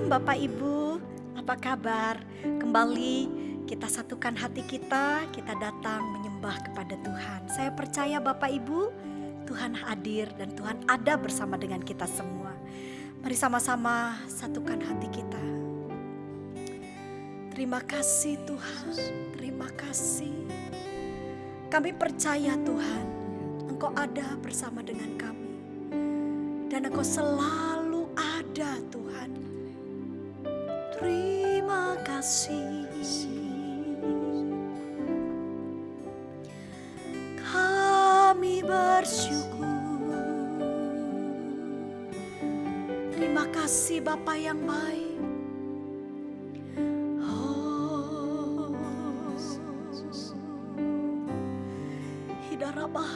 Shalom Bapak Ibu, apa kabar? Kembali kita satukan hati kita datang menyembah kepada Tuhan. Saya percaya Bapak Ibu, Tuhan hadir dan Tuhan ada bersama dengan kita semua. Mari sama-sama satukan hati kita. Terima kasih Tuhan, terima kasih. Kami percaya Tuhan, Engkau ada bersama dengan kami. Dan Engkau selalu ada Tuhan. Terima kasih. Kami bersyukur. Terima kasih Bapa yang baik. Oh, hidarabah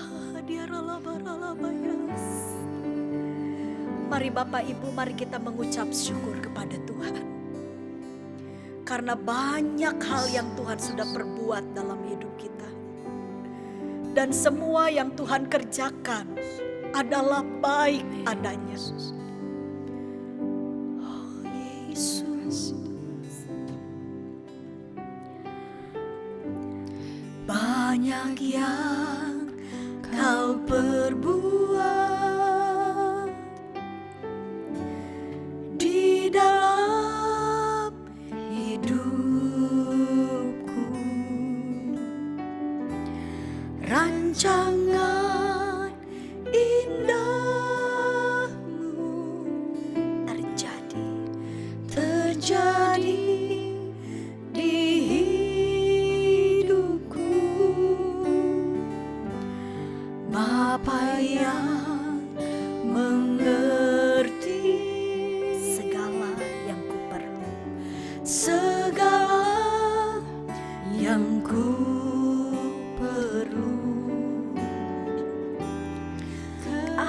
diaralabaralabayas. Mari Bapak Ibu, mari kita mengucap syukur kepada Tuhan. Karena banyak hal yang Tuhan sudah perbuat dalam hidup kita. Dan semua yang Tuhan kerjakan adalah baik adanya. Oh Yesus. Banyak yang Kau perbuat di dalam hidupku. Rancangan indahmu terjadi di hidupku. Bapa yang mengerti segala yang ku perlu, segala yang ku perlu.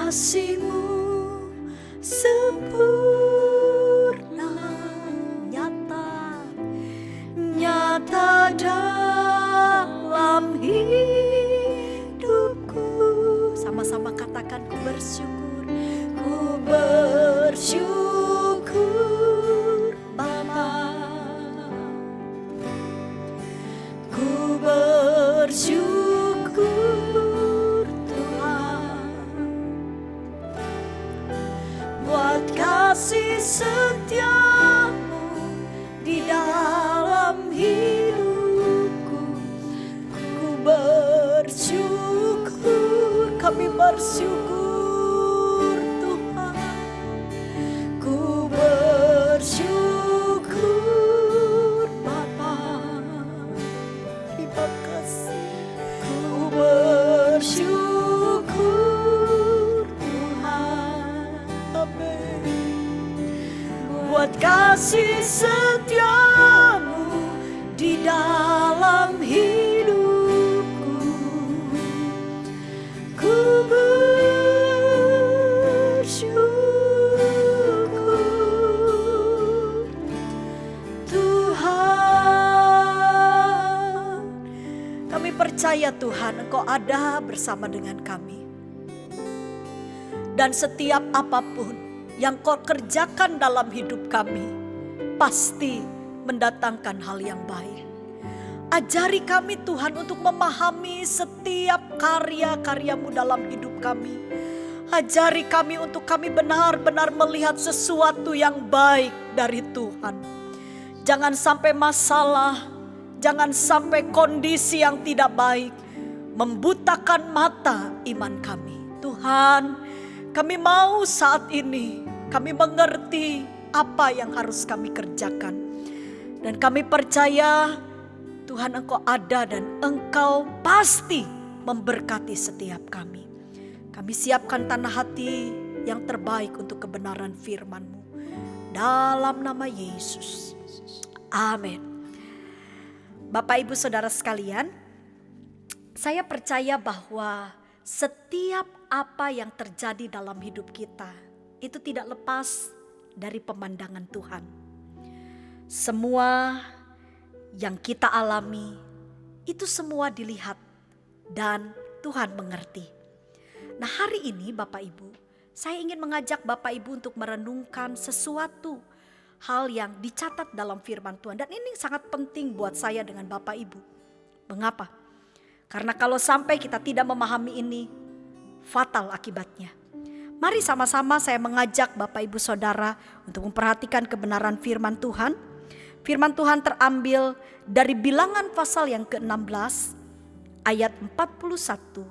Kasih-Mu sempurna, nyata dalam hidupku. Sama-sama katakan, ku bersyukur, ku bersyukur Bapa, ku bersyukur Tuhan, buat kasih setiamu di dalam hidupku. Ku bersyukur, kami bersyukur Tuhan. Ku bersyukur Bapa, terima kasih. Ku bersyukur Tuhan, amin. Buat kasih setiamu di dalam hidupku. Ku bersyukur Tuhan. Kami percaya Tuhan, Engkau ada bersama dengan kami. Dan setiap apapun yang Kau kerjakan dalam hidup kami pasti mendatangkan hal yang baik. Ajari kami Tuhan untuk memahami setiap karya-karya-Mu dalam hidup kami. Ajari kami untuk kami benar-benar melihat sesuatu yang baik dari Tuhan. Jangan sampai masalah, jangan sampai kondisi yang tidak baik membutakan mata iman kami. Tuhan, kami mau saat ini, kami mengerti apa yang harus kami kerjakan. Dan kami percaya Tuhan, Engkau ada dan Engkau pasti memberkati setiap kami. Kami siapkan tanah hati yang terbaik untuk kebenaran firman-Mu. Dalam nama Yesus. Amin. Bapak Ibu Saudara sekalian, saya percaya bahwa setiap apa yang terjadi dalam hidup kita itu tidak lepas dari pemandangan Tuhan. Semua yang kita alami itu semua dilihat dan Tuhan mengerti. Nah, hari ini Bapak Ibu, saya ingin mengajak Bapak Ibu untuk merenungkan sesuatu hal yang dicatat dalam firman Tuhan. Dan ini sangat penting buat saya dengan Bapak Ibu. Mengapa? Karena kalau sampai kita tidak memahami ini, fatal akibatnya. Mari sama-sama saya mengajak Bapak Ibu Saudara untuk memperhatikan kebenaran firman Tuhan. Firman Tuhan terambil dari Bilangan pasal yang ke-16 ayat 41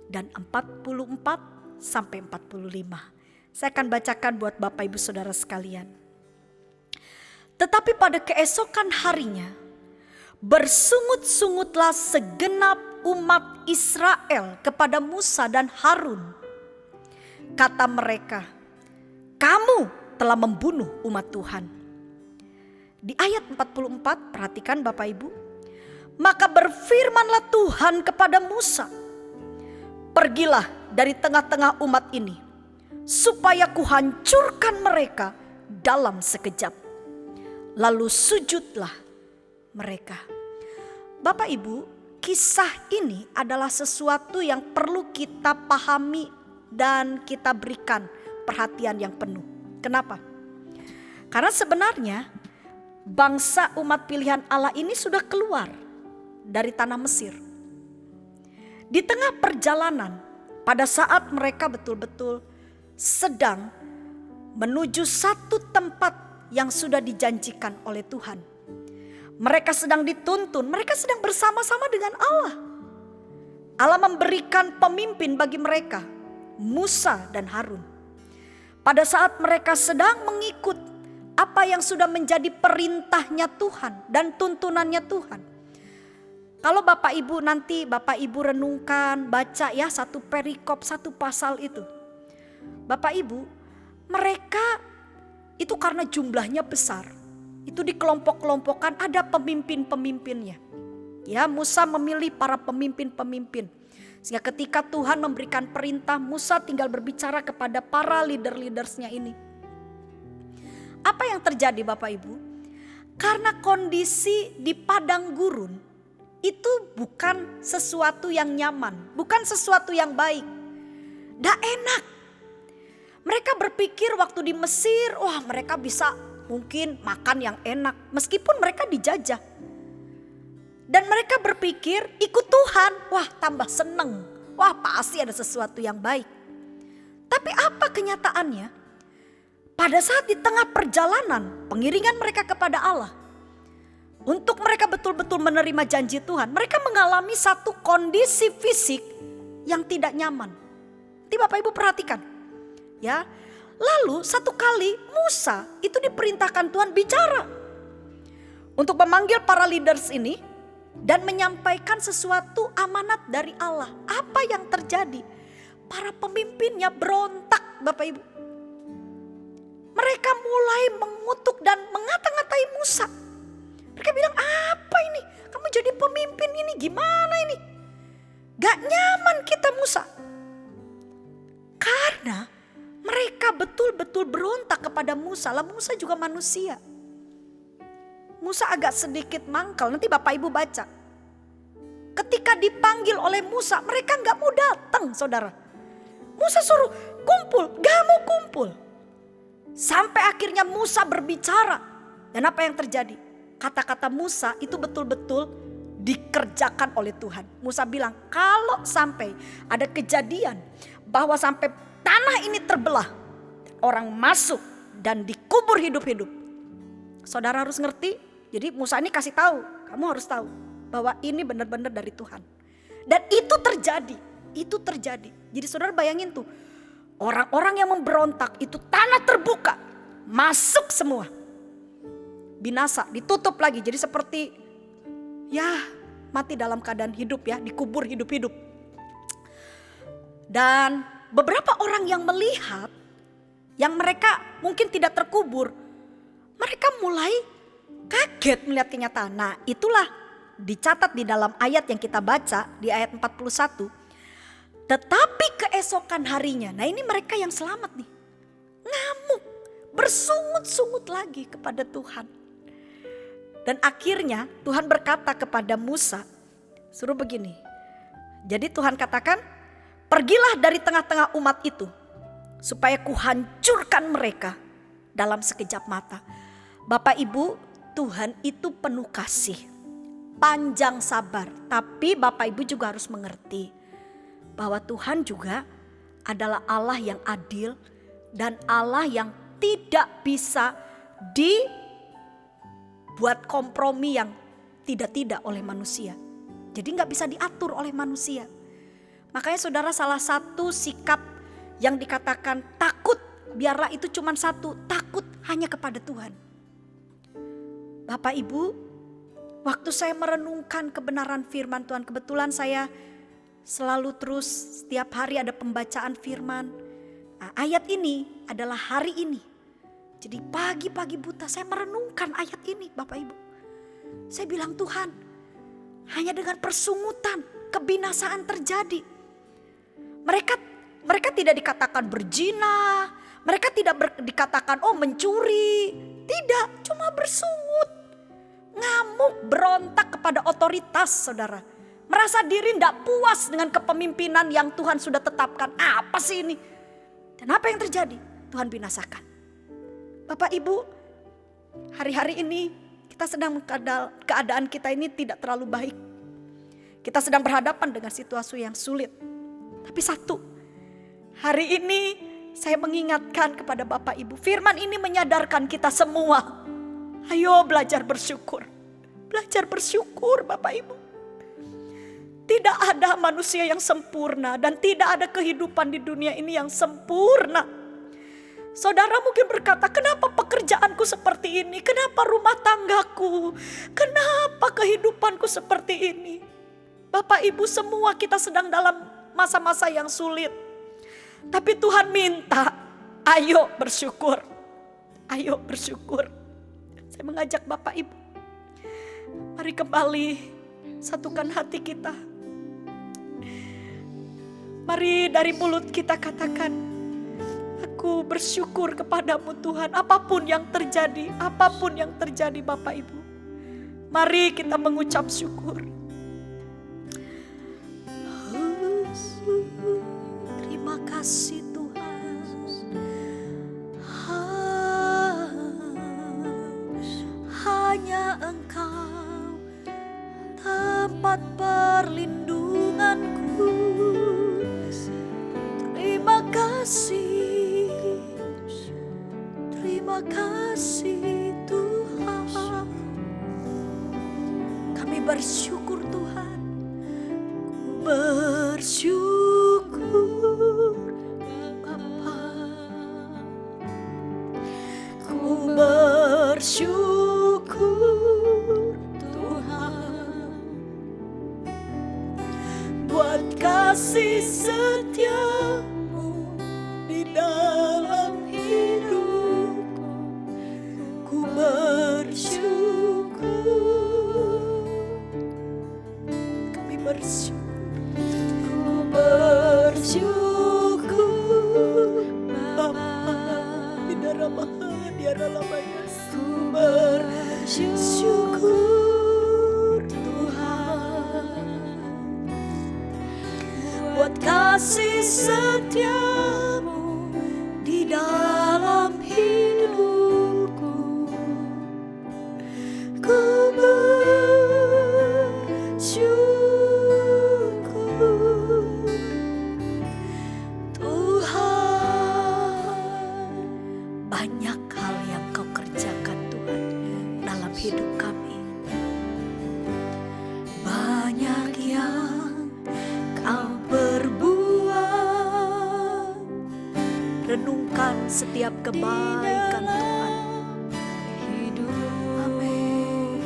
dan 44 sampai 45. Saya akan bacakan buat Bapak Ibu Saudara sekalian. Tetapi pada keesokan harinya bersungut-sungutlah segenap umat Israel kepada Musa dan Harun. Kata mereka, "Kamu telah membunuh umat Tuhan." Di ayat 44, perhatikan Bapak Ibu. Maka berfirmanlah Tuhan kepada Musa, "Pergilah dari tengah-tengah umat ini, supaya kuhancurkan mereka dalam sekejap." Lalu sujudlah mereka. Bapak Ibu, kisah ini adalah sesuatu yang perlu kita pahami dan kita berikan perhatian yang penuh. Kenapa? Karena sebenarnya bangsa umat pilihan Allah ini sudah keluar dari tanah Mesir. Di tengah perjalanan, pada saat mereka betul-betul sedang menuju satu tempat yang sudah dijanjikan oleh Tuhan. Mereka sedang dituntun, mereka sedang bersama-sama dengan Allah. Allah memberikan pemimpin bagi mereka, Musa dan Harun. Pada saat mereka sedang mengikut apa yang sudah menjadi perintahnya Tuhan dan tuntunannya Tuhan. Kalau Bapak Ibu nanti Bapak Ibu renungkan, baca ya satu perikop, satu pasal itu. Bapak Ibu, mereka itu karena jumlahnya besar, itu dikelompok-kelompokkan, ada pemimpin-pemimpinnya. Ya, Musa memilih para pemimpin-pemimpin. Sehingga ketika Tuhan memberikan perintah, Musa tinggal berbicara kepada para leader-leadersnya ini. Apa yang terjadi Bapak Ibu? Karena kondisi di padang gurun itu bukan sesuatu yang nyaman, bukan sesuatu yang baik. Gak enak. Mereka berpikir waktu di Mesir, wah mereka bisa mungkin makan yang enak meskipun mereka dijajah. Dan mereka berpikir ikut Tuhan, wah tambah seneng, wah pasti ada sesuatu yang baik. Tapi apa kenyataannya? Pada saat di tengah perjalanan pengiringan mereka kepada Allah, untuk mereka betul-betul menerima janji Tuhan, mereka mengalami satu kondisi fisik yang tidak nyaman. Nanti Bapak Ibu perhatikan. Ya, lalu satu kali Musa itu diperintahkan Tuhan bicara untuk memanggil para leaders ini dan menyampaikan sesuatu amanat dari Allah. Apa yang terjadi? Para pemimpinnya berontak Bapak Ibu. Mereka mulai mengutuk dan mengata-ngatai Musa. Mereka bilang, apa ini? Kamu jadi pemimpin ini gimana ini? Gak nyaman kita Musa. Karena mereka betul-betul berontak kepada Musa. Lah Musa juga manusia. Musa agak sedikit mangkal, nanti Bapak Ibu baca. Ketika dipanggil oleh Musa, mereka gak mau datang saudara. Musa suruh kumpul, gak mau kumpul. Sampai akhirnya Musa berbicara. Dan apa yang terjadi? Kata-kata Musa itu betul-betul dikerjakan oleh Tuhan. Musa bilang, kalau sampai ada kejadian bahwa sampai tanah ini terbelah, orang masuk dan dikubur hidup-hidup. Saudara harus ngerti. Jadi Musa ini kasih tahu, kamu harus tahu bahwa ini benar-benar dari Tuhan. Dan itu terjadi, itu terjadi. Jadi saudara bayangin tuh, orang-orang yang memberontak itu tanah terbuka, masuk semua. Binasa, ditutup lagi. Jadi seperti ya mati dalam keadaan hidup ya, dikubur hidup-hidup. Dan beberapa orang yang melihat, yang mereka mungkin tidak terkubur, mereka mulai kaget melihat kenyataan. Nah itulah dicatat di dalam ayat yang kita baca di ayat 41. Tetapi keesokan harinya, nah ini mereka yang selamat nih, ngamuk, bersungut-sungut lagi kepada Tuhan. Dan akhirnya Tuhan berkata kepada Musa, suruh begini. Jadi Tuhan katakan, pergilah dari tengah-tengah umat itu, supaya kuhancurkan mereka dalam sekejap mata. Bapak Ibu, Tuhan itu penuh kasih, panjang sabar. Tapi Bapak Ibu juga harus mengerti bahwa Tuhan juga adalah Allah yang adil dan Allah yang tidak bisa dibuat kompromi yang tidak oleh manusia. Jadi gak bisa diatur oleh manusia. Makanya saudara, salah satu sikap yang dikatakan takut, biarlah itu cuma satu, takut hanya kepada Tuhan. Bapak Ibu, waktu saya merenungkan kebenaran firman Tuhan, kebetulan saya selalu terus setiap hari ada pembacaan firman. Nah, ayat ini adalah hari ini. Jadi pagi-pagi buta saya merenungkan ayat ini, Bapak Ibu. Saya bilang, Tuhan, hanya dengan persungutan kebinasaan terjadi. Mereka tidak dikatakan berzina, mereka tidak dikatakan mencuri, tidak, cuma bersungut. Ngamuk, berontak kepada otoritas, saudara. Merasa diri tidak puas dengan kepemimpinan yang Tuhan sudah tetapkan. Apa sih ini? Dan apa yang terjadi? Tuhan binasakan. Bapak Ibu, hari-hari ini kita sedang keadaan kita ini tidak terlalu baik. Kita sedang berhadapan dengan situasi yang sulit. Tapi satu, hari ini saya mengingatkan kepada Bapak Ibu, firman ini menyadarkan kita semua. Ayo belajar bersyukur. Belajar bersyukur Bapak Ibu. Tidak ada manusia yang sempurna dan tidak ada kehidupan di dunia ini yang sempurna. Saudara mungkin berkata, kenapa pekerjaanku seperti ini? Kenapa rumah tanggaku? Kenapa kehidupanku seperti ini? Bapak Ibu, semua kita sedang dalam masa-masa yang sulit. Tapi Tuhan minta, ayo bersyukur. Ayo bersyukur. Saya mengajak Bapak Ibu, mari kembali satukan hati kita. Mari dari mulut kita katakan, aku bersyukur kepadamu Tuhan. Apapun yang terjadi Bapak Ibu, mari kita mengucap syukur. Terima kasih Tuhan. Hanya Engkau tempat perlindunganku. Terima kasih Tuhan. Kami bersyukur Tuhan. Bersyukur Bapa. Ku bersyukur Tuhan buat kasih setiamu di dalam hidupku. Ku bersyukur. Kami bersyukur. Ku bersyukur Bapa di dalam ku bersyukur Tuhan buat kasih setiamu di dalam hidupku. Ku bersyukur Tuhan. Banyak hal yang Kau kerjakan Tuhan dalam hidup kami. Banyak yang Kau perbuat. Renungkan setiap kebaikan Tuhan. Amin.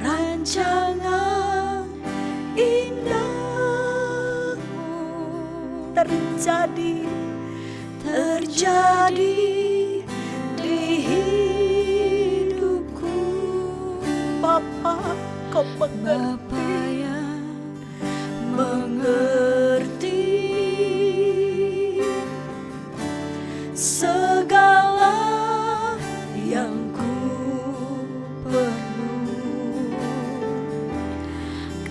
Rancangan indahmu terjadi di hidupku. Bapa, Kau mengerti, segala yang ku perlu.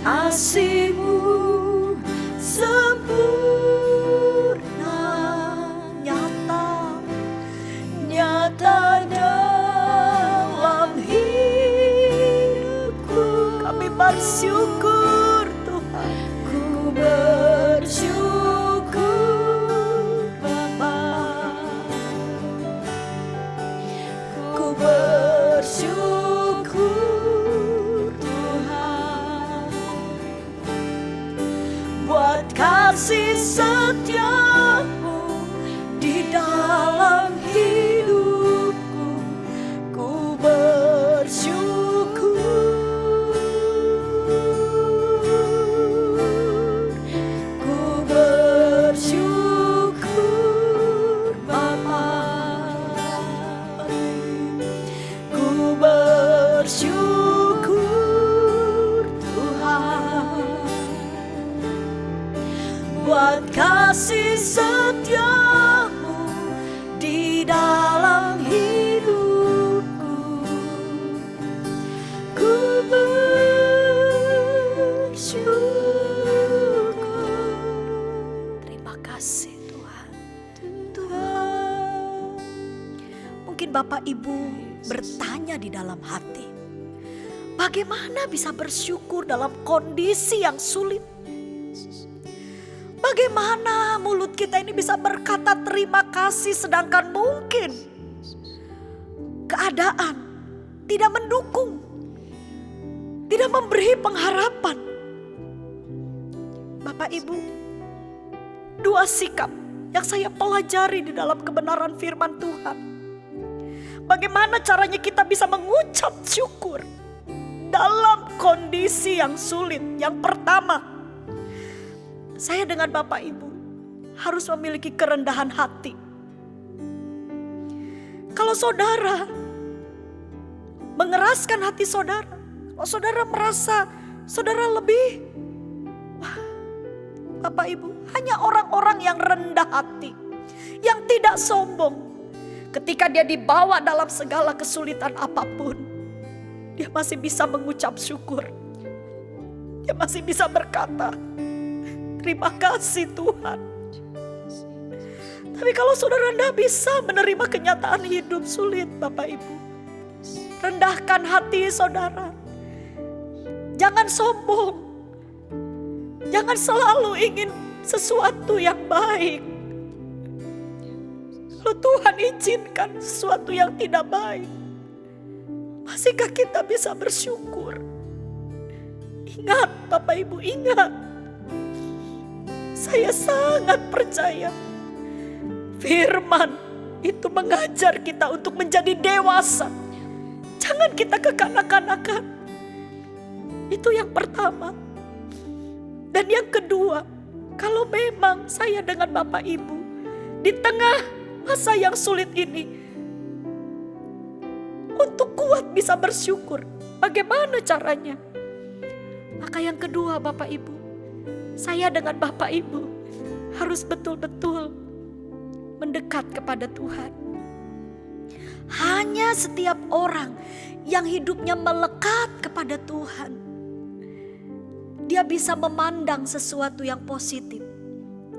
Kasih-Mu sempurna, nyata bersyukur Tuhan. Ku bersyukur Bapa. Ku bersyukur Tuhan buat kasih setiamu di dalam hidupku. Ku bersyukur, ku bersyukur Bapa. Ku bersyukur Tuhan buat kasih setiamu di dalam hidupku. Ku bersyukur. Terima kasih Tuhan. Tuhan. Mungkin Bapak Ibu bertanya di dalam hati, bagaimana bisa bersyukur dalam kondisi yang sulit? Bagaimana mulut kita ini bisa berkata terima kasih sedangkan mungkin keadaan tidak mendukung, tidak memberi pengharapan. Bapak Ibu, dua sikap yang saya pelajari di dalam kebenaran firman Tuhan. Bagaimana caranya kita bisa mengucap syukur dalam kondisi yang sulit? Yang pertama, saya dengan Bapak Ibu harus memiliki kerendahan hati. Kalau saudara mengeraskan hati saudara, kalau saudara merasa saudara lebih, Bapak Ibu, hanya orang-orang yang rendah hati, yang tidak sombong, ketika dia dibawa dalam segala kesulitan apapun, dia masih bisa mengucap syukur. Dia masih bisa berkata, terima kasih Tuhan. Tapi kalau saudara tidak bisa menerima kenyataan hidup sulit, Bapak Ibu, rendahkan hati saudara. Jangan sombong. Jangan selalu ingin sesuatu yang baik. Kalau Tuhan izinkan sesuatu yang tidak baik, masihkah kita bisa bersyukur? Ingat Bapak Ibu, ingat. Saya sangat percaya firman itu mengajar kita untuk menjadi dewasa. Jangan kita kekanak-kanakan. Itu yang pertama. Dan yang kedua, kalau memang saya dengan Bapak Ibu di tengah masa yang sulit ini, untuk kuat bisa bersyukur, bagaimana caranya? Maka yang kedua Bapak Ibu, saya dengan Bapak Ibu harus betul-betul mendekat kepada Tuhan. Hanya setiap orang yang hidupnya melekat kepada Tuhan, dia bisa memandang sesuatu yang positif.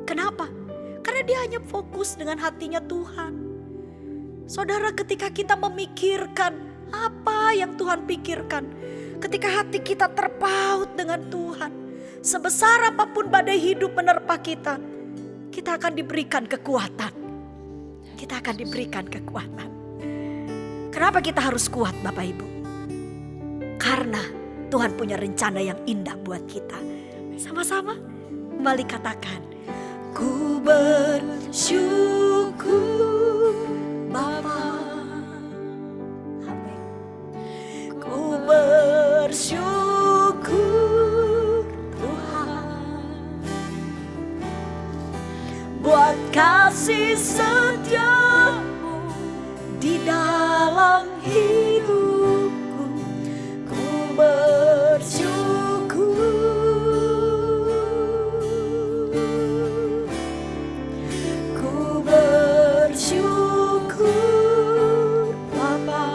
Kenapa? Karena dia hanya fokus dengan hatinya Tuhan. Saudara, ketika kita memikirkan apa yang Tuhan pikirkan, ketika hati kita terpaut dengan Tuhan, sebesar apapun badai hidup menerpa kita, kita akan diberikan kekuatan. Kita akan diberikan kekuatan. Kenapa kita harus kuat Bapak Ibu? Karena Tuhan punya rencana yang indah buat kita. Sama-sama kembali katakan, ku bersyukur Bapa. Amin. Ku bersyukur Tuhan buat kasih setiamu di dalam hidupku. Ku bersyukur, ku bersyukur Bapa.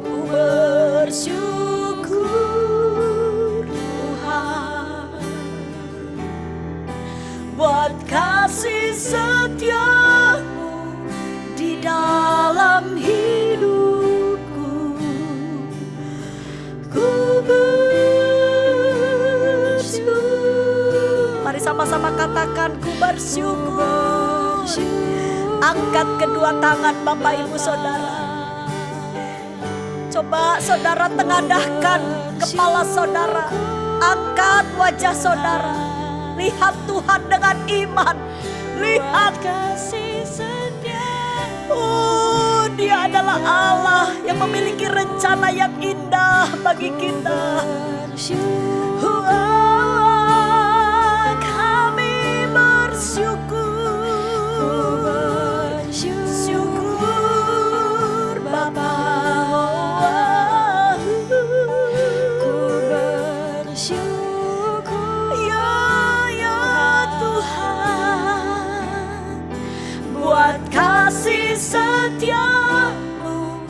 Ku bersyukur Tuhan buat kasih Tuhan, ku bersyukur. Angkat kedua tangan Bapak Ibu Saudara. Coba saudara tengadahkan kepala saudara. Angkat wajah saudara. Lihat Tuhan dengan iman. Lihat kasih setia. Dia adalah Allah yang memiliki rencana yang indah bagi kita. Kami bersyukur. Syukur Bapa. Ku bersyukur ya Tuhan, buat kasih setiamu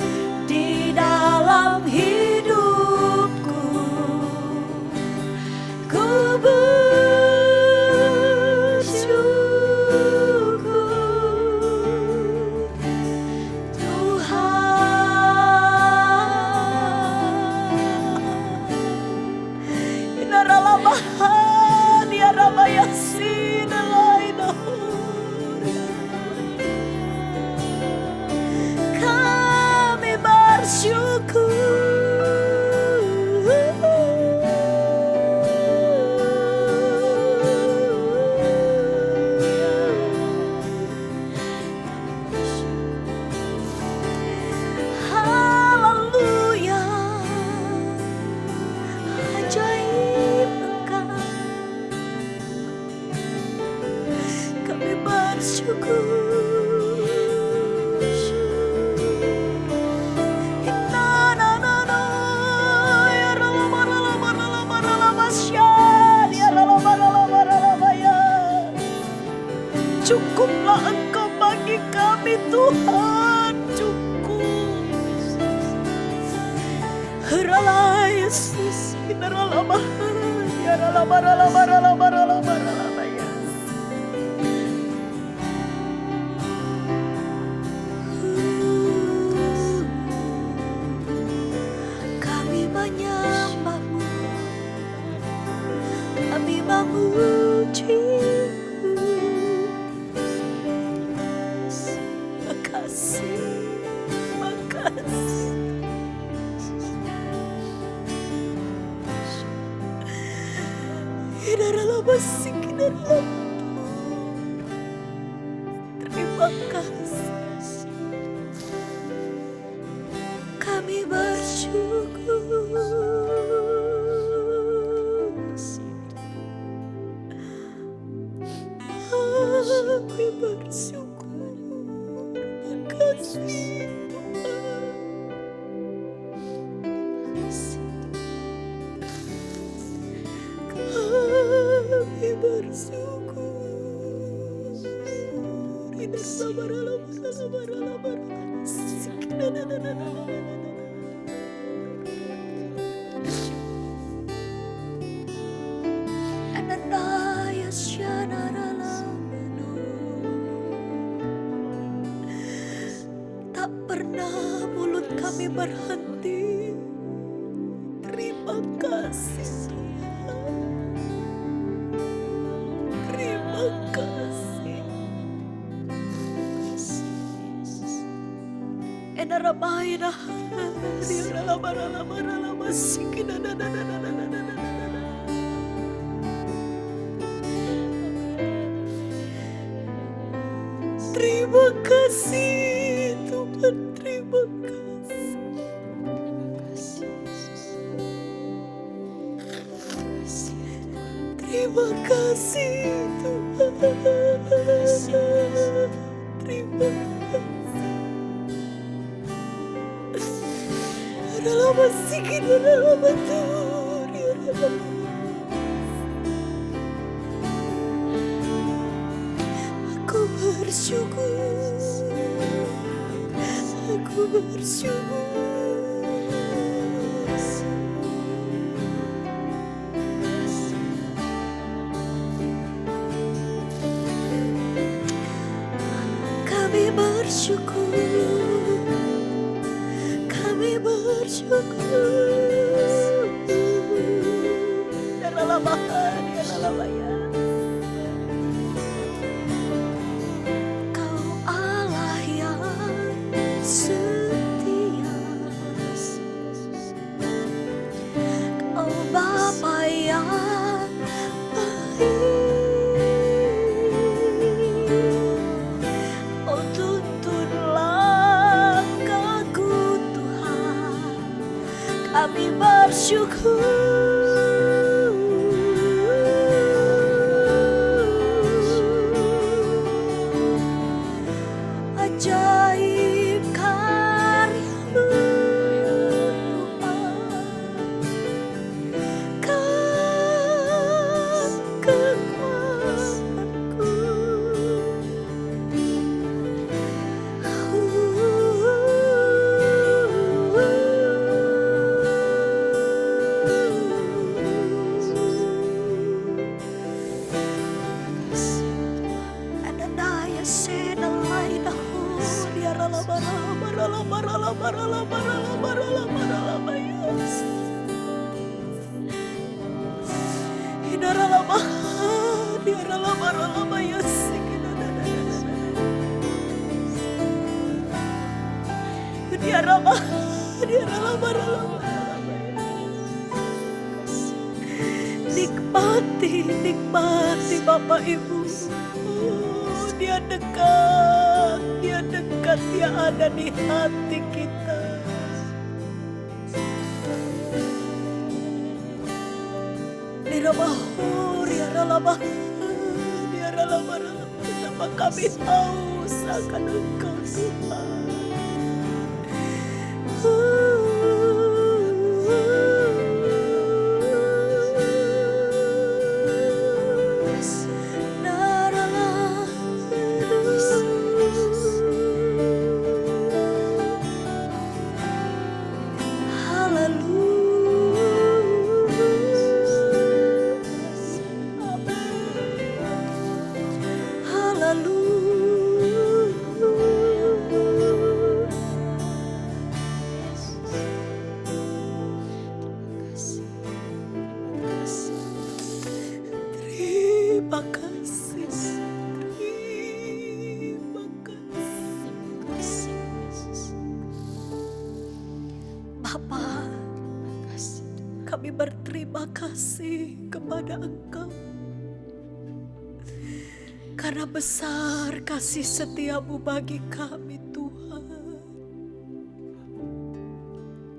di dalam hidupku. Ku bersyukur Tuhan. Inaralabahan ya Rabayasin kami bersyukur. Haleluya, ajaib Engkau. Kami bersyukur. Cukuplah Engkau bagi kami Tuhan, cukup. Heralah Yesus, heralah ya ya. Kami menyembah-Mu, kami memuji. Terima kasih. Kami bersyukur. Kami bersyukur. Terima kasih Tuhan. Kami bersyukur. Tak pernah mulut kami berhenti. Terima kasih Tuhan. Terima kasih. Enaramayna terima kasih Tuhan, terima kasih. Terima kasih Tuhan. Terima kasih. Dalam sikit dalam betul ya dalam. Aku bersyukur. Aku bersyukur. Kami bersyukur. Kami bersyukur. Ya Allah, ya Allah, ya. Kami bersyukur. Ajaib karya-Mu kan kekuatanku. Ananaya sena laina dia rala barala yes. Hinarala dia rala barala yes. Dia rala barala. Nikmati Bapak Ibu. Dia dekat, dia ada di hati kita. Dia betapa kami haus akan Engkau Tuhan. Terima kasih. Bapa, kami berterima kasih kepada Engkau karena besar kasih setia-Mu bagi kami, Tuhan.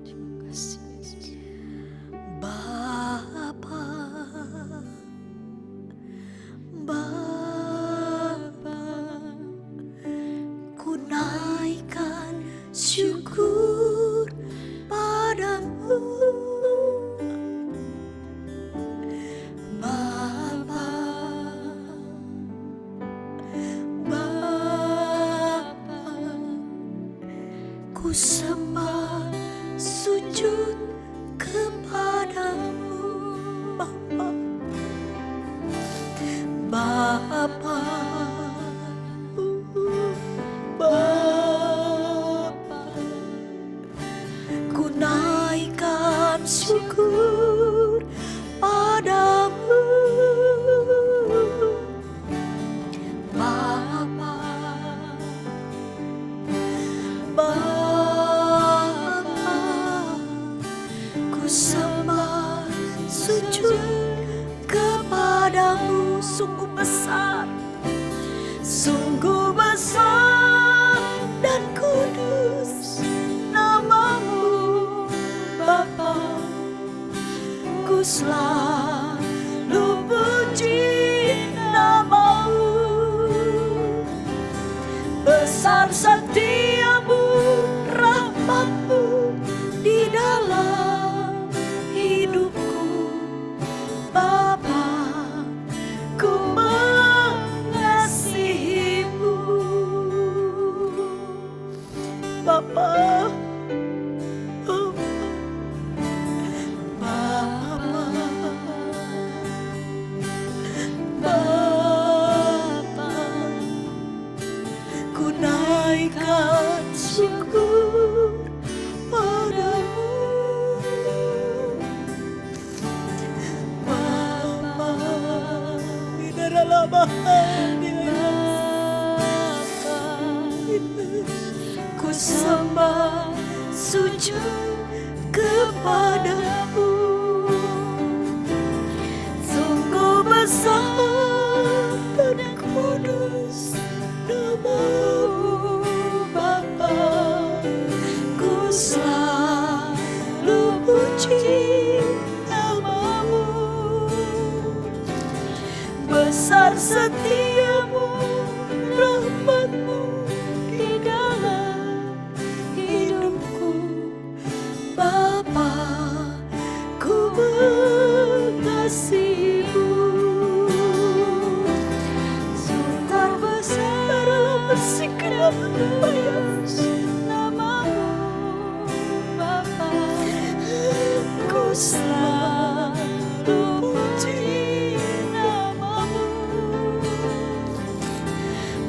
Terima kasih, Bapa. Ku naikkan syukur padamu, Bapa. Ku sembah sujud kepadamu, Bapa. Bapa, ku naikkan syukur padamu, Bapa. Ku sembah sujud kepadamu. Sungguh besar dan kudus nama-Mu, Bapa. Ku selalu puji nama-Mu. Besar setia-Mu, rahmat-Mu di dalam hidupku, Bapa. Ku mengasihi-Mu, Bapa. Ku naikkan syukur padamu, Bapa. Ku sembah sujud kepadamu. Sungguh besar dan kudus nama-Mu, Bapa. Ku selalu puji setiamu, rahmat-Mu di dalam hidupku. Bapa, ku mengasihi-Mu. Sebentar besar bersikap nama-Mu, Bapa, ku selalu puji nama-Mu.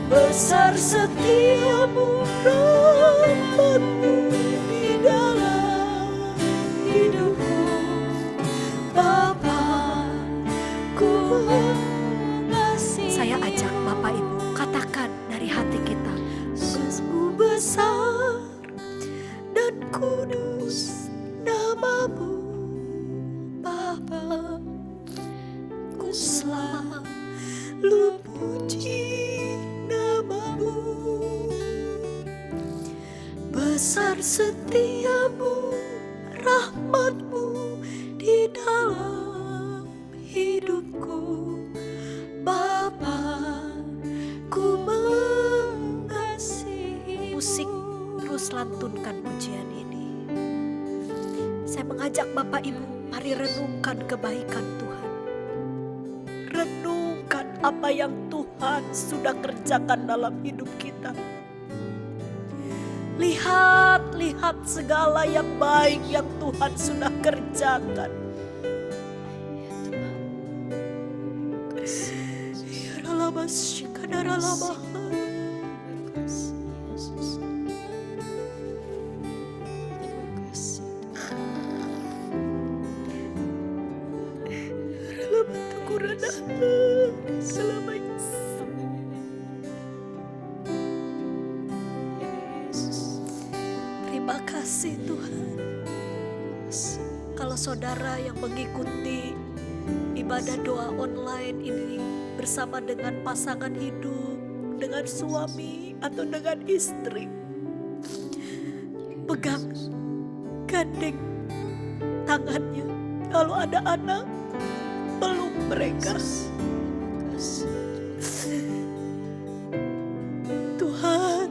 Besar setiamu, rahmat-Mu di dalam hidupku. Bapa, ku mengasihi. Saya ajak Bapak Ibu, katakan dari hati kita, Sungguh besar dan kudus nama-Mu, Bapa, ku selalu puji nama-Mu. Besar setiamu, rahmat-Mu di dalam hidupku. Bapa, ku mengasihi. Musik terus lantunkan pujian ini. Saya mengajak Bapak Ibu, mari renungkan kebaikan Tuhan. Renungkan apa yang Tuhan sudah kerjakan dalam hidup kita. Lihat segala yang baik yang Tuhan sudah kerjakan. Ya Ralaba Shikadara Laba. Ralaba Tukurada selama Terima kasih Tuhan. Kalau saudara yang mengikuti ibadah doa online ini bersama dengan pasangan hidup, dengan suami atau dengan istri, pegang, gandeng tangannya. Kalau ada anak, peluk mereka. Tuhan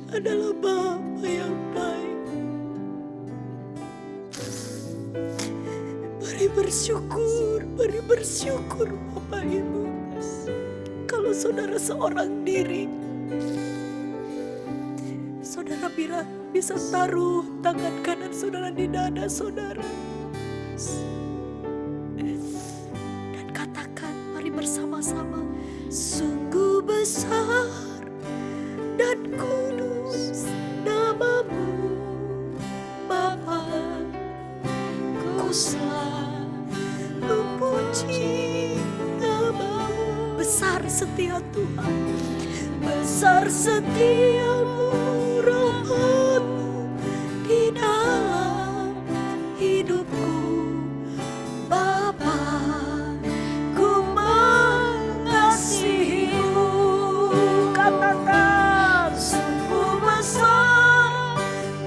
adalah Bapa yang baik. Mari bersyukur Bapak Ibu. Kalau saudara seorang diri, saudara bisa taruh tangan kanan saudara di dada saudara. Dan katakan, mari bersama-sama, sungguh besar dan kudus nama-Mu, Bapa, ku selalu puji nama-Mu. Besar setia Tuhan, besar setia-Mu, rahmat-Mu di dalam hidupku. Bapa, ku mengasihi-Mu. Katakan, sungguh besar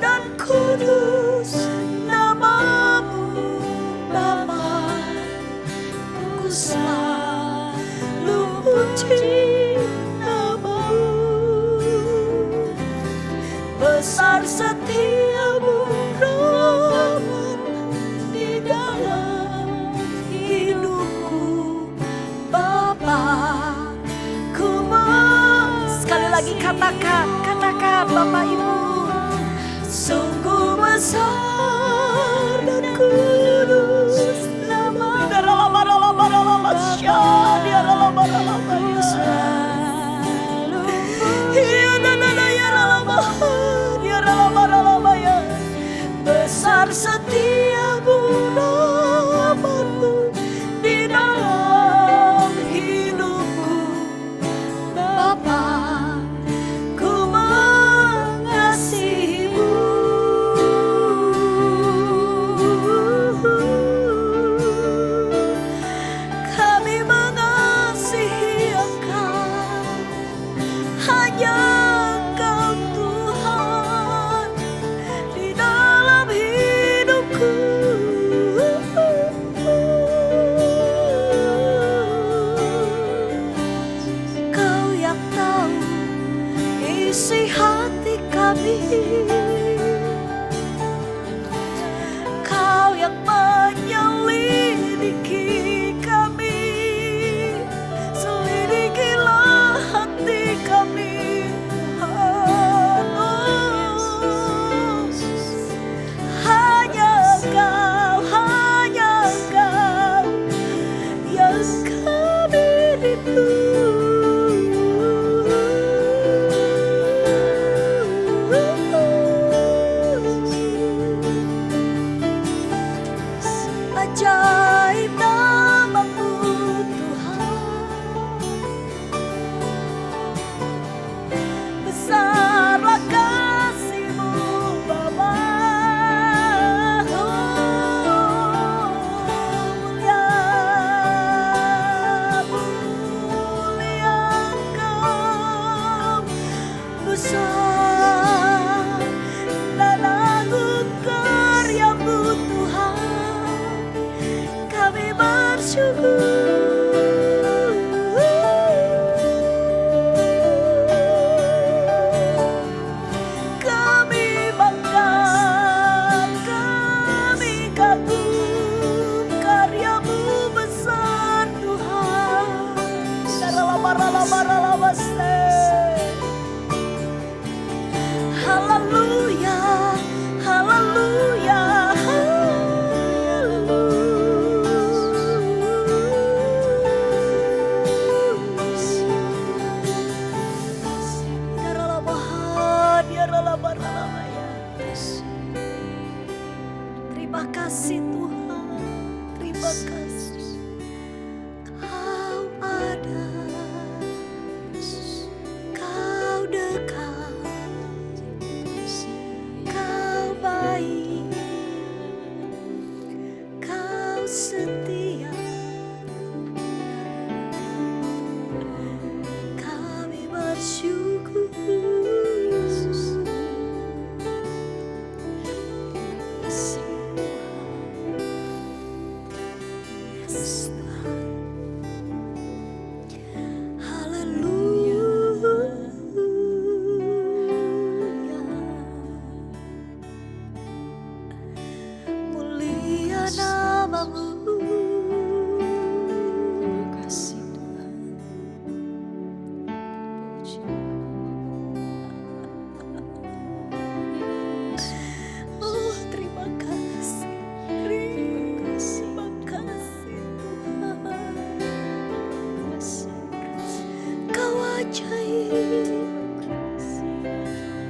dan kudus nama-Mu, Bapa, ku selalu puji nama-Mu. Besar setiamu, rahmat di dalam hidupku. Bapa, sekali lagi katakan Bapak Ibu, sungguh besar dan kudus nama-Mu. Besar setiamu, rahmat-Mu di dalam hidupku. Bapa, ku mengasihi. Terima kasih Tuhan, terima kasih. Kau ada, Kau dekat, Kau baik, Kau setia. Kami bersyukur.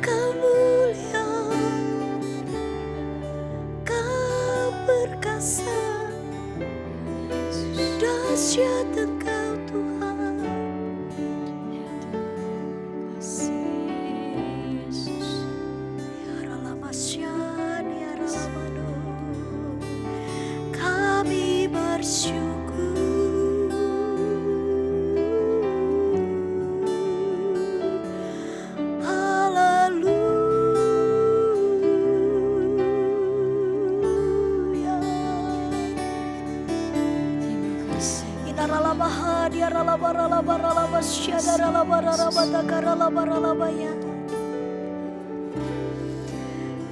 Kau mulia, Kau perkasa, dahsyat Engkau Tuhan. Ya Ralamasyan, Ya Ralamado, kami bersyukur.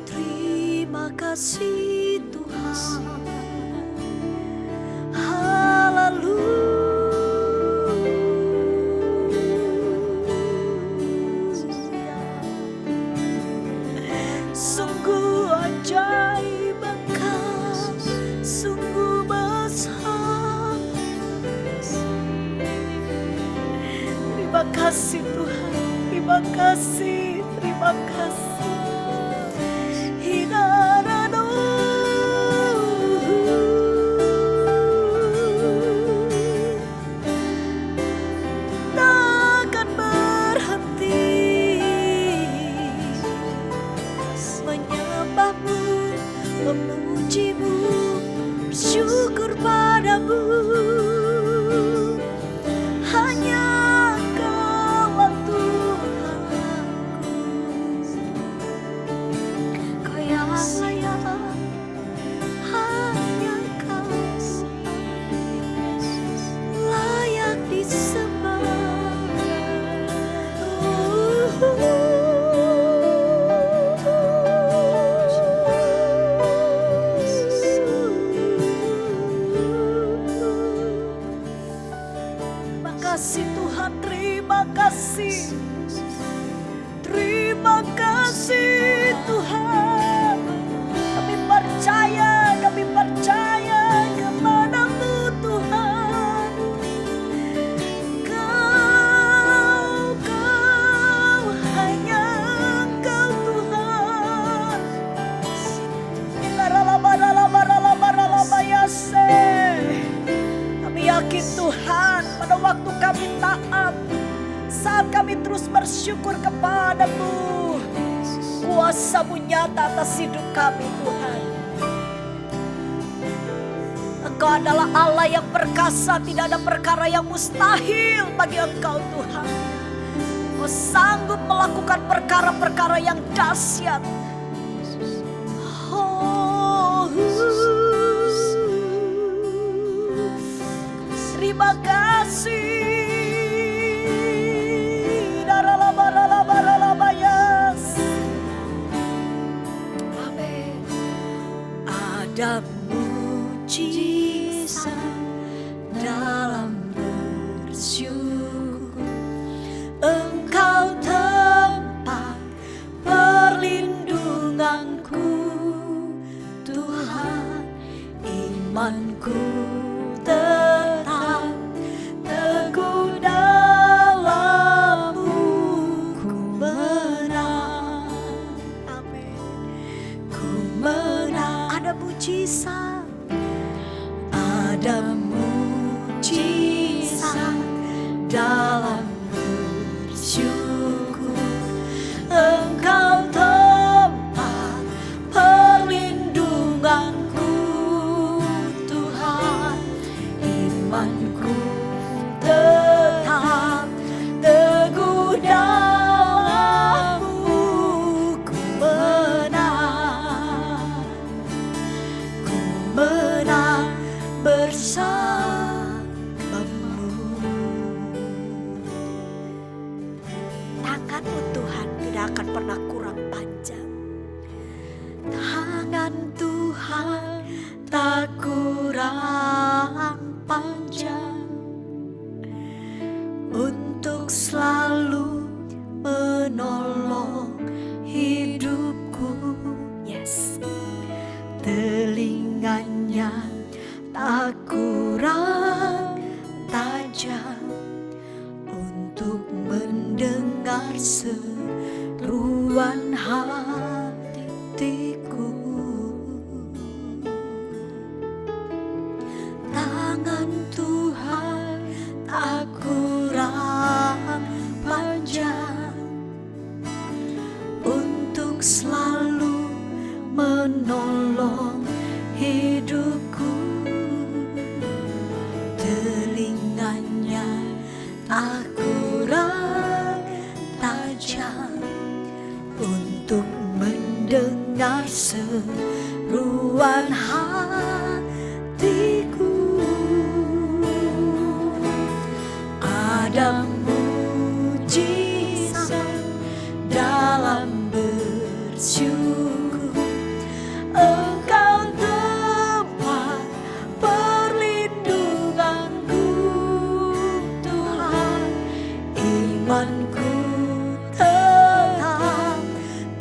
Terima kasih Tuhan. Haleluya. Sungguh ajaib Engkau, sungguh besar. Terima kasih Tuhan, terima kasih, terima kasih. Hinarano, takkan berhenti menyembahmu, memujimu, bersyukur padamu. Hanya Kaulah Tuhanku, Kau yang layak, hanya Kau layak disembah. Terima kasih Tuhan, terima kasih. Terima kasih Tuhan. Kami percaya kepadamu Tuhan. Kau hanya Engkau Tuhan. Kami yakin Tuhan, pada waktu kami taat, saat kami terus bersyukur kepadamu, kuasa-Mu nyata atas hidup kami Tuhan. Engkau adalah Allah yang perkasa, tidak ada perkara yang mustahil bagi Engkau Tuhan. Engkau sanggup melakukan perkara-perkara yang dahsyat. Terima kasih. Amin. Ada mujizat dalam bersyukur. Engkau tempat perlindunganku, Tuhan. Imanku tetap teguh dalam-Mu, ku menang. Amin. Ku menang. Ada ada mujizat, ada mujizat dalam bersyukur. Engkau tempat perlindunganku, Tuhan. Imanku tetap teguh dalam-Mu. Ku menang bersamamu. Tangan-Mu Tuhan tidak akan pernah kurang panjang. Tangan Tuhan tak kurang panjang untuk selalu menolong hidupku. Yes. Telinganya tak kurang tajam untuk mendengar seruan hatiku. Tangan Tuhan tak kurang panjang untuk selalu menolong hidupku. Telinganya tak kurang tajam untuk mendengar seruan hatiku. Ada mujizat dalam bersyukur. Engkau tempat perlindunganku, Tuhan. Imanku tetap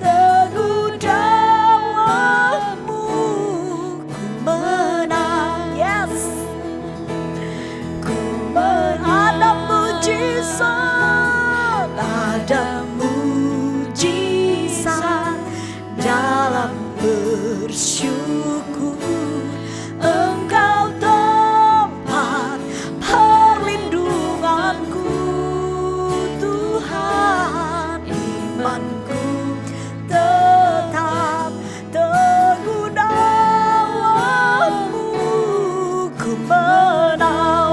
teguh dalam-Mu. Ku menang, yes. Ku ada mujizat, ada mujizat dalam bersyukur. Engkau tempat perlindunganku, Tuhan. Imanku tetap teguh dalam-Mu. Ku menang,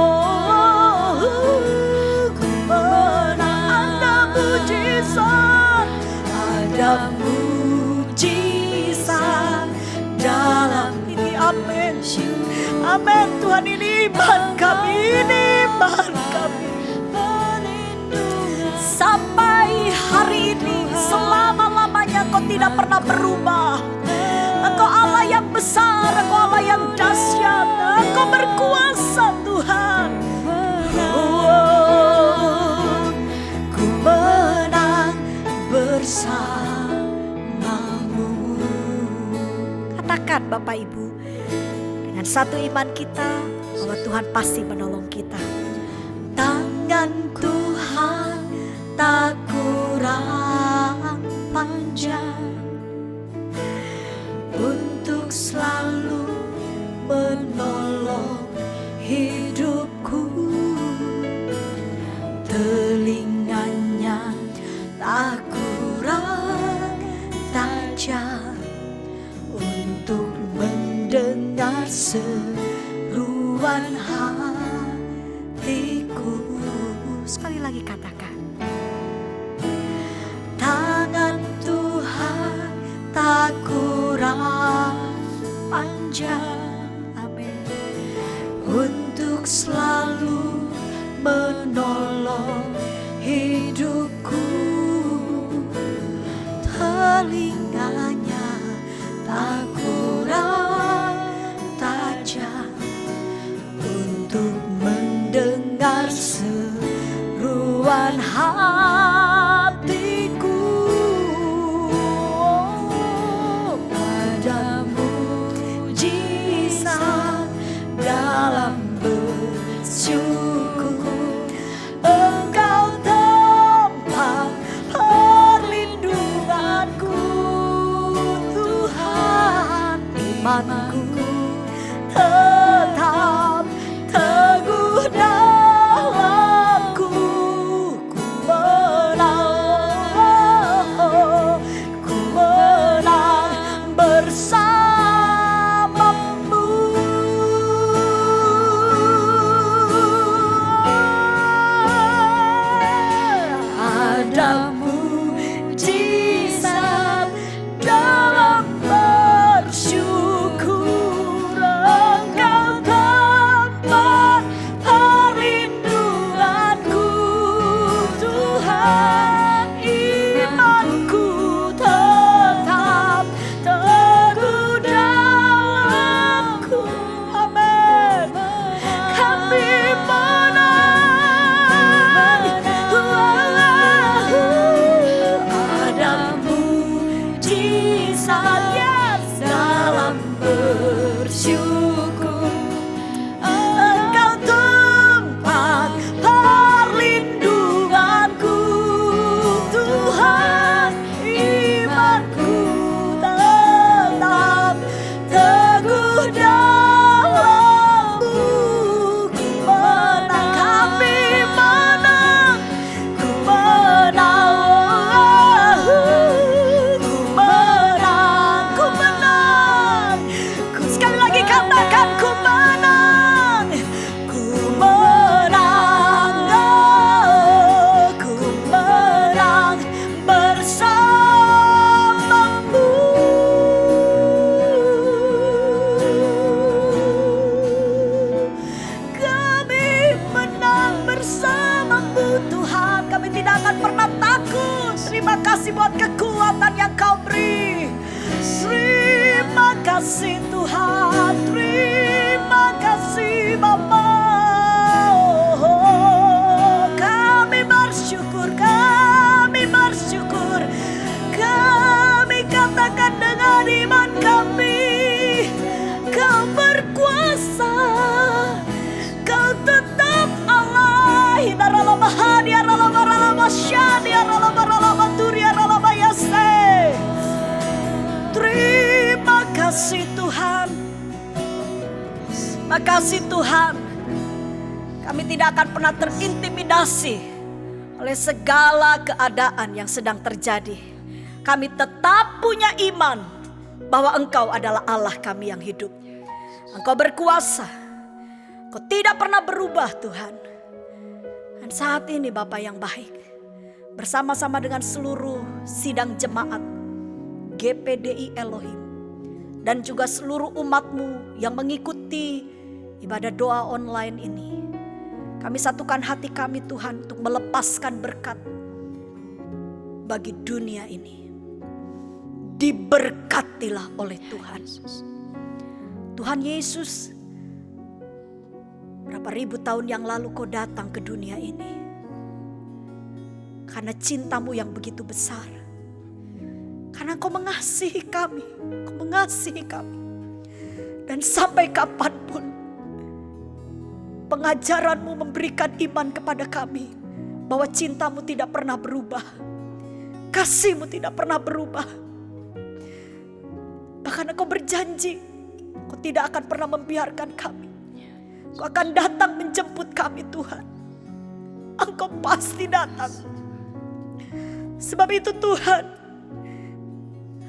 ku menang. Ada mujizat, ada mujizat dalam ini. Amin, amin Tuhan. Ini iman kami, ini iman kami. Sampai hari ini, selama-lamanya Kau tidak pernah berubah. Engkau Allah yang besar, Engkau Allah yang dahsyat, Engkau berkuasa Tuhan. Oh, ku menang bersamamu. Katakan Bapak Ibu dengan satu iman kita bahwa Tuhan pasti menolong kita. Tangan Tuhan tak kurang panjang untuk selalu menolong hidupku. Telinganya tak kurang tajam untuk mendengar seruan hatiku. Sekali lagi katakan, tangan Tuhan tak kurang panjang, amin, untuk selalu menolong hidupku. Telinganya tak kurang tajam untuk mendengar seruan hatiku. Ada mujizat dalam bersyukur. imanku tetap teguh dalamku. Ku menang bersamamu. Ada mujizat dalam bersyukur. Engkau tempat perlindunganku, Tuhan. Imanku tetap teguh dalamku. Amin. Kami ada mujizat dalam bersyukur. Engkau tempat perlindunganku, Tuhan. Imanku tetap teguh dalammu. Ku menang, kami menang. Ku menang, ku menang, ku menang. Sekali lagi katakan, ku menang. Ku menang, ku menang bersamamu. Kami menang bersamamu, Tuhan. Kami tidak akan pernah takut. Terima kasih buat kekuatan yang Kau beri. Terima kasih Tuhan. Terima kasih Bapa. Kami bersyukur, kami bersyukur. Kami katakan dengan iman kami, Kau berkuasa. Kau tetap Allah. Terima kasih Tuhan. Terima kasih Tuhan. Kami tidak akan pernah terintimidasi oleh segala keadaan yang sedang terjadi. Kami tetap punya iman bahwa Engkau adalah Allah kami yang hidup. Engkau berkuasa. Engkau tidak pernah berubah Tuhan. Dan saat ini Bapa yang baik, bersama-sama dengan seluruh sidang jemaat GPDI Elohim dan juga seluruh umat-Mu yang mengikuti ibadah doa online ini, kami satukan hati kami Tuhan untuk melepaskan berkat bagi dunia ini. Diberkatilah oleh Tuhan. Tuhan Yesus, berapa ribu tahun yang lalu Kau datang ke dunia ini karena cinta-Mu yang begitu besar. Karena Kau mengasihi kami, Kau mengasihi kami. Dan sampai kapanpun pengajaran-Mu memberikan iman kepada kami bahwa cinta-Mu tidak pernah berubah, kasih-Mu tidak pernah berubah. Bahkan Engkau berjanji Kau tidak akan pernah membiarkan kami. Kau akan datang menjemput kami Tuhan. Engkau pasti datang. Sebab itu Tuhan,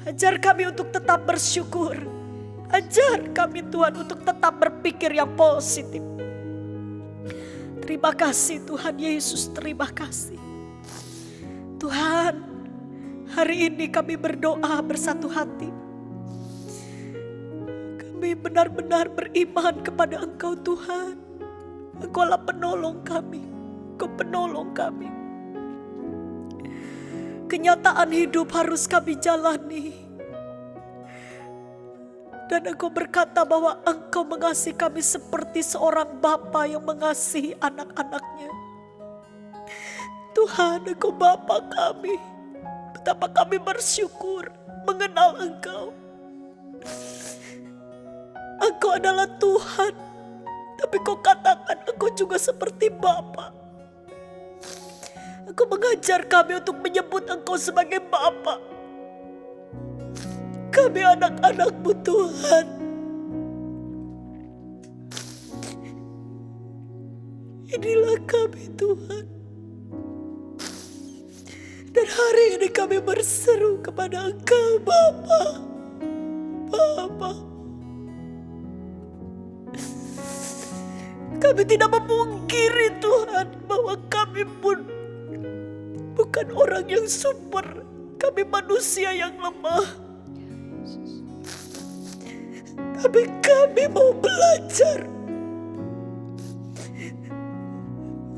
ajar kami untuk tetap bersyukur. Ajar kami Tuhan untuk tetap berpikir yang positif. Terima kasih Tuhan Yesus, terima kasih. Tuhan, hari ini kami berdoa bersatu hati. Kami benar-benar beriman kepada Engkau Tuhan. Engkau adalah penolong kami. Engkau penolong kami. Kenyataan hidup harus kami jalani. Dan Engkau berkata bahwa Engkau mengasihi kami seperti seorang bapa yang mengasihi anak-anaknya. Tuhan, Engkau Bapa kami. Betapa kami bersyukur mengenal Engkau. Engkau adalah Tuhan, tapi Kau katakan Engkau juga seperti Bapa. Engkau mengajar kami untuk menyebut Engkau sebagai Bapa. Kami anak-anak-Mu Tuhan. Inilah kami Tuhan. Dan hari ini kami berseru kepada Engkau Bapa. Bapa, kami tidak memungkiri Tuhan bahwa kami pun bukan orang yang super. Kami manusia yang lemah. Tapi kami mau belajar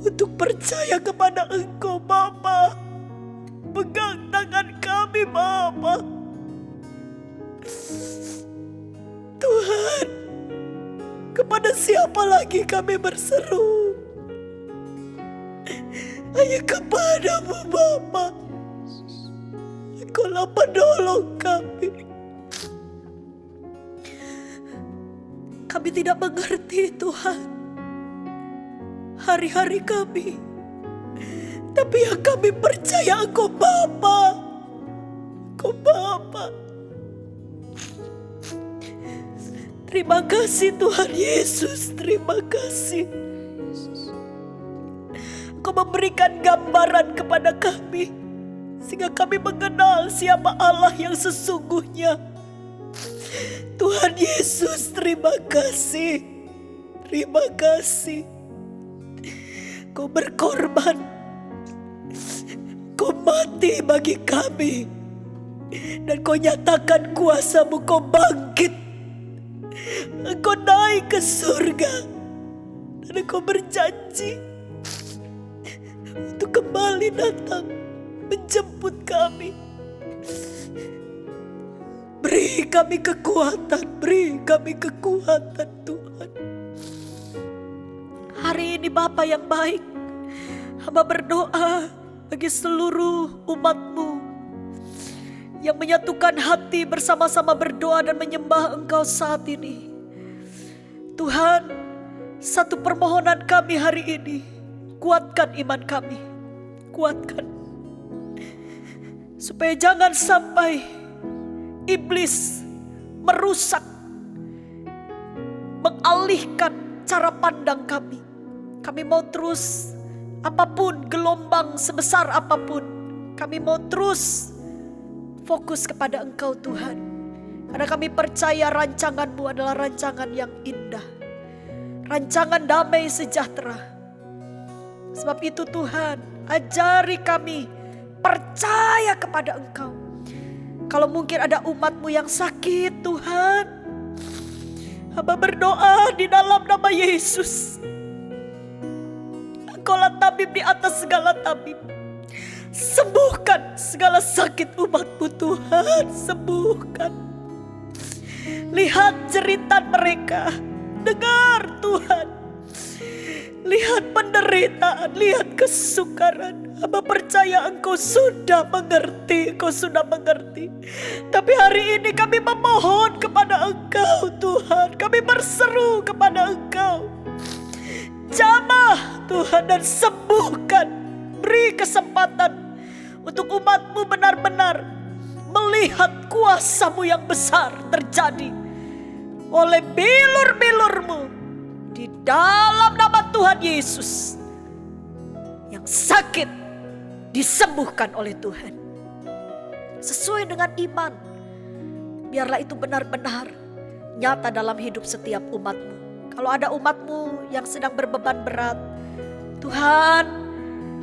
untuk percaya kepada Engkau Bapa. Pegang tangan kami Bapa. Tuhan, kepada siapa lagi kami berseru? Hanya kepada-Mu Bapa. Engkaulah penolong kami. Kami tidak mengerti Tuhan hari-hari kami. Tapi yang kami percaya Engkau Bapa. Engkau Bapa. Terima kasih Tuhan Yesus. Terima kasih. Engkau memberikan gambaran kepada kami, sehingga kami mengenal siapa Allah yang sesungguhnya. Tuhan Yesus, terima kasih. Terima kasih. Kau berkorban. Kau mati bagi kami. Dan Kau nyatakan kuasa-Mu, Kau bangkit. Engkau naik ke surga. Dan Engkau berjanji untuk kembali datang menjemput kami. Beri kami kekuatan, beri kami kekuatan Tuhan. Hari ini Bapa yang baik, hamba berdoa bagi seluruh umat-Mu yang menyatukan hati bersama-sama berdoa dan menyembah Engkau saat ini. Tuhan, satu permohonan kami hari ini, kuatkan iman kami, kuatkan. Supaya jangan sampai iblis merusak, mengalihkan cara pandang kami. Kami mau terus, apapun gelombang sebesar apapun, kami mau terus fokus kepada Engkau Tuhan. Karena kami percaya rancangan-Mu adalah rancangan yang indah, rancangan damai sejahtera. Sebab itu Tuhan, ajari kami percaya kepada Engkau. Kalau mungkin ada umat-Mu yang sakit Tuhan, hamba berdoa di dalam nama Yesus. Engkaulah tabib di atas segala tabib. Sembuhkan segala sakit umat-Mu Tuhan, sembuhkan. Lihat jeritan mereka, dengar Tuhan. Lihat penderitaan, lihat kesukaran. Hamba percaya Engkau sudah mengerti, Engkau sudah mengerti. Tapi hari ini kami memohon kepada Engkau Tuhan. Kami berseru kepada Engkau. Jamah Tuhan dan sembuhkan. Beri kesempatan untuk umat-Mu benar-benar melihat kuasa-Mu yang besar terjadi oleh bilur-bilur-Mu di dalam nama Tuhan Yesus. Yang sakit disembuhkan oleh Tuhan sesuai dengan iman. Biarlah itu benar-benar nyata dalam hidup setiap umat-Mu. Kalau ada umat-Mu yang sedang berbeban berat, Tuhan,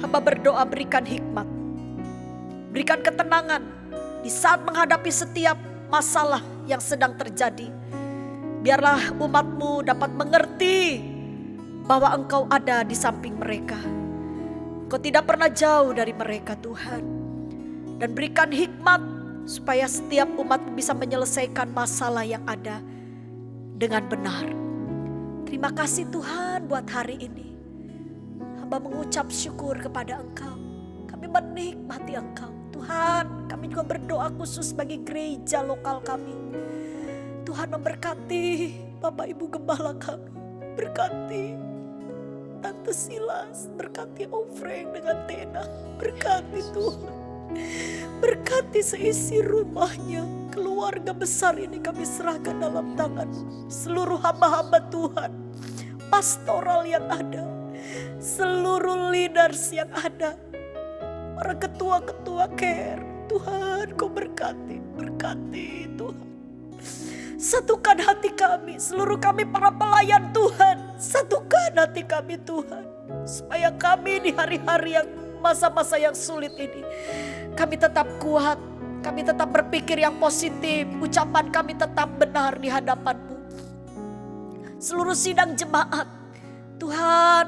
hamba berdoa berikan hikmat, berikan ketenangan di saat menghadapi setiap masalah yang sedang terjadi. Biarlah umat-Mu dapat mengerti bahwa Engkau ada di samping mereka. Engkau tidak pernah jauh dari mereka Tuhan. Dan berikan hikmat supaya setiap umat-Mu bisa menyelesaikan masalah yang ada dengan benar. Terima kasih Tuhan buat hari ini. Hamba mengucap syukur kepada Engkau. Kami menikmati Engkau. Tuhan, kami juga berdoa khusus bagi gereja lokal kami. Tuhan memberkati Bapak Ibu Gembala kami. Berkati Tante Silas, berkati Ofreng dengan Tena. Berkati Tuhan. Berkati seisi rumahnya. Keluarga besar ini kami serahkan dalam tangan seluruh hamba-hamba Tuhan. Pastoral yang ada. seluruh leaders yang ada, para ketua-ketua care, Tuhan Kau berkati Tuhan. Satukan hati kami, seluruh kami para pelayan Tuhan, satukan hati kami Tuhan, supaya kami di hari-hari yang masa-masa yang sulit ini, kami tetap kuat, kami tetap berpikir yang positif, ucapan kami tetap benar di hadapan-Mu. Seluruh sidang jemaat, Tuhan,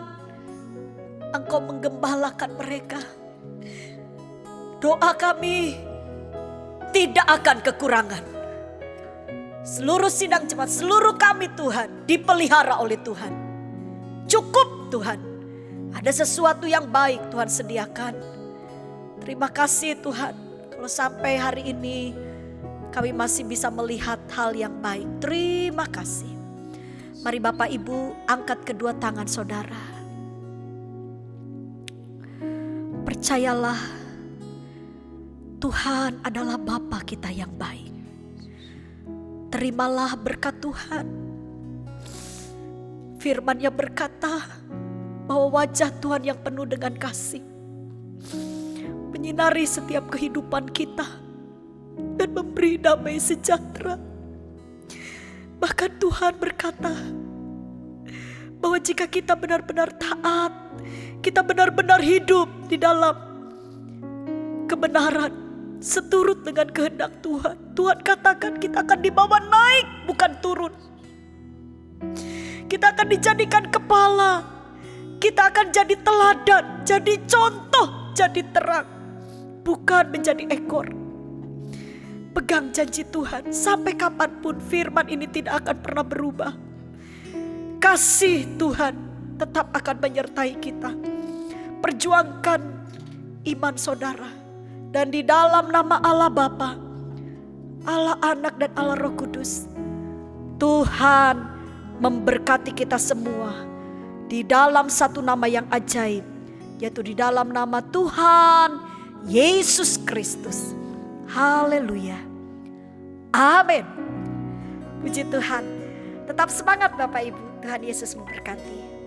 Engkau menggembalakan mereka. Doa kami tidak akan kekurangan. Seluruh sidang jemaat, seluruh kami Tuhan, dipelihara oleh Tuhan. Cukup Tuhan, ada sesuatu yang baik Tuhan sediakan. Terima kasih Tuhan, kalau sampai hari ini kami masih bisa melihat hal yang baik. Terima kasih. Mari Bapak Ibu angkat kedua tangan saudara. Percayalah, Tuhan adalah Bapa kita yang baik. Terimalah berkat Tuhan. Firman-Nya berkata bahwa wajah Tuhan yang penuh dengan kasih menyinari setiap kehidupan kita dan memberi damai sejahtera. Bahkan Tuhan berkata bahwa jika kita benar-benar taat, kita benar-benar hidup di dalam kebenaran, seturut dengan kehendak Tuhan, Tuhan katakan kita akan dibawa naik, bukan turun. Kita akan dijadikan kepala, kita akan jadi teladan, jadi contoh, jadi terang, bukan menjadi ekor. Pegang janji Tuhan, sampai kapanpun firman ini tidak akan pernah berubah. Kasih Tuhan tetap akan menyertai kita. Perjuangkan iman saudara. Dan di dalam nama Allah Bapa, Allah Anak dan Allah Roh Kudus, Tuhan memberkati kita semua di dalam satu nama yang ajaib, yaitu di dalam nama Tuhan Yesus Kristus. Haleluya. Amin. Puji Tuhan. Tetap semangat Bapak Ibu. Tuhan Yesus memberkati.